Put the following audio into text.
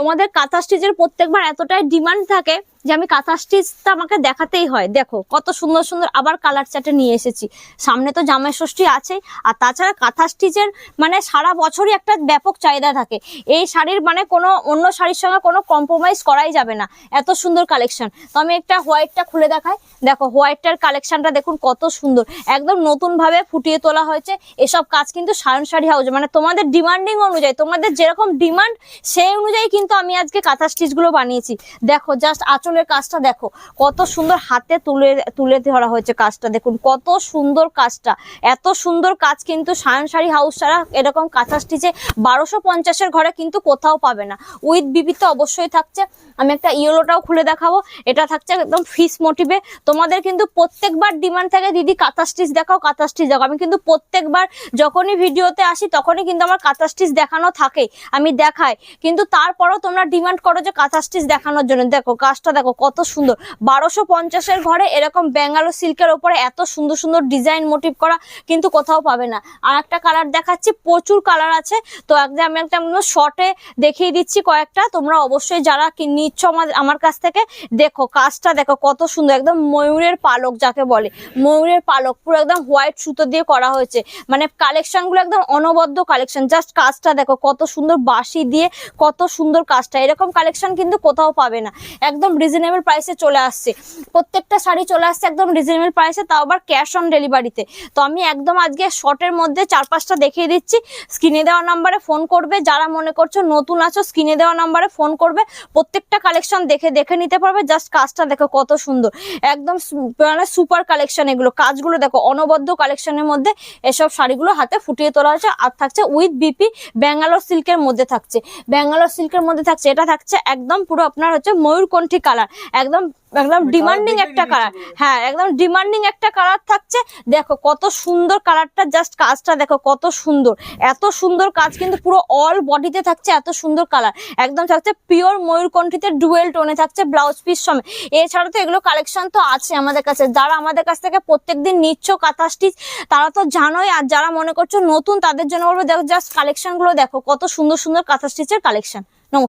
তোমাদের কাঁথা স্টিচের প্রত্যেকবার এতটাই ডিমান্ড থাকে যে আমি কাঁথা স্টিচটা আমাকে দেখাতেই হয়। দেখো কত সুন্দর সুন্দর আবার কালার চার্টে নিয়ে এসেছি। সামনে তো জামাই ষষ্ঠী আছেই, আর তাছাড়া কাঁথা স্টিচের মানে সারা বছরই একটা ব্যাপক চাহিদা থাকে। এই শাড়ির মানে কোনো অন্য শাড়ির সঙ্গে কোনো কম্প্রোমাইজ করাই যাবে না, এত সুন্দর কালেকশন। তো আমি একটা হোয়াইটটা খুলে দেখাই। দেখো হোয়াইটটার কালেকশনটা দেখুন কত সুন্দর, একদম নতুন ভাবে ফুটিয়ে তোলা হয়েছে। এসব কাজ কিন্তু সায়ন শাড়ি হাউস মানে তোমাদের ডিমান্ডিং অনুযায়ী, তোমাদের যেরকম ডিমান্ড সেই অনুযায়ী কিন্তু আমি আজকে কাঁথা স্টিচ গুলো বানিয়েছি। দেখো জাস্ট আঁচলের কাজটা দেখো কত সুন্দর, হাতে তুলে ধরা হয়েছে কাজটা, দেখুন কত সুন্দর কাজটা। এত সুন্দর কাজ কিন্তু সায়ন শাড়ি হাউস ছাড়া এরকম কাঁথা স্টিচে 1250-এর ঘরে কিন্তু কোথাও পাবে না। উইথ বিবি তো অবশ্যই থাকছে। আমি একটা ইয়েলোটাও খুলে দেখাবো, এটা থাকছে একদম ফিস মোটিভে। তোমাদের কিন্তু প্রত্যেকবার ডিমান্ড থাকে দিদি কাঁথা স্টিচ দেখাও, কাঁথা স্টিচ দেখাও। আমি কিন্তু প্রত্যেকবার যখনই ভিডিওতে আসি তখনই কিন্তু আমার কাঁথা স্টিচ দেখানো থাকে, আমি দেখাই। কিন্তু তারপরও তোমরা ডিমান্ড করো যে কাঁথা স্টিচ দেখানোর জন্য। দেখো কাজটা দেখো কত সুন্দর, 1250-এর ঘরে এরকম ব্যাঙ্গালোর সিল্কের ওপরে এত সুন্দর সুন্দর ডিজাইন মোটিভ করা কিন্তু কোথাও পাবে না। আর একটা কালার দেখাচ্ছি, প্রচুর কালার আছে। তো আমি একটা শর্টে দেখিয়ে দিচ্ছি কয়েকটা, তোমরা অবশ্যই যারা নিচ্ছ আমার কাছ থেকে দেখো কাজটা দেখো কত সুন্দর, একদম ময়ূরের পালক যাকে বলে, ময়ূরের পালক পুরো একদম হোয়াইট সুতো দিয়ে করা হয়েছে। মানে কালেকশন গুলো একদম অনবদ্য কালেকশন। জাস্ট কাজটা দেখো কত সুন্দর, বাঁশি দিয়ে কত সুন্দর কাজটা। এরকম কালেকশন কিন্তু কোথাও পাবে না। একদম রিজনেবল প্রাইসে চলে আসছে, প্রত্যেকটা শাড়ি চলে আসছে একদম রিজনেবল প্রাইসে, তাও আবার ক্যাশ অন ডেলিভারিতে। তো আমি একদম আজকে শর্টের মধ্যে 4-5টা দেখিয়ে দিচ্ছি। স্ক্রিনে দেওয়া নাম্বারে ফোন করবে, যারা মনে করছো নতুন আছো স্ক্রিনে দেওয়া নাম্বারে ফোন করবে, প্রত্যেকটা কালেকশন দেখে নিতে পারবে। জাস্ট কাজটা দেখো কত সুন্দর, একদম মানে সুপার কালেকশন। এগুলো কাজগুলো দেখো অনবদ্য কালেকশনের মধ্যে এসব শাড়িগুলো হাতে ফুটিয়ে তোলা হয়েছে। আর থাকছে উইথ বিপি ব্যাঙ্গালোর সিল্কের মধ্যে থাকছে, ব্যাঙ্গালোর সিল্কের মধ্যে থাকছে। এটা থাকছে একদম পুরো আপনার হচ্ছে ময়ূরকণ্ঠী কালার, একদম ডিমান্ডিং একটা কালার। হ্যাঁ একদম ডিমান্ডিং একটা কালার থাকছে। দেখো কত সুন্দর কালারটা, জাস্ট কাজটা দেখো কত সুন্দর, এত সুন্দর কাজ কিন্তু পুরো অল বডিতে থাকছে এত সুন্দর কালার। একদম থাকছে পিওর ময়ূরকণ্ঠীতে ডুয়েল টোনে থাকছে ব্লাউজ পিস সমেত। এছাড়া তো এগুলো কালেকশন তো আছে আমাদের কাছে, যারা আমাদের কাছ থেকে প্রত্যেকদিন নিচ্ছ কাঁথা স্টিচ তারা তো জানোই। আর যারা মনে করছো নতুন তাদের জন্য বলবো দেখো জাস্ট কালেকশন গুলো দেখো কত সুন্দর সুন্দর কাঁথা স্টিচের কালেকশন।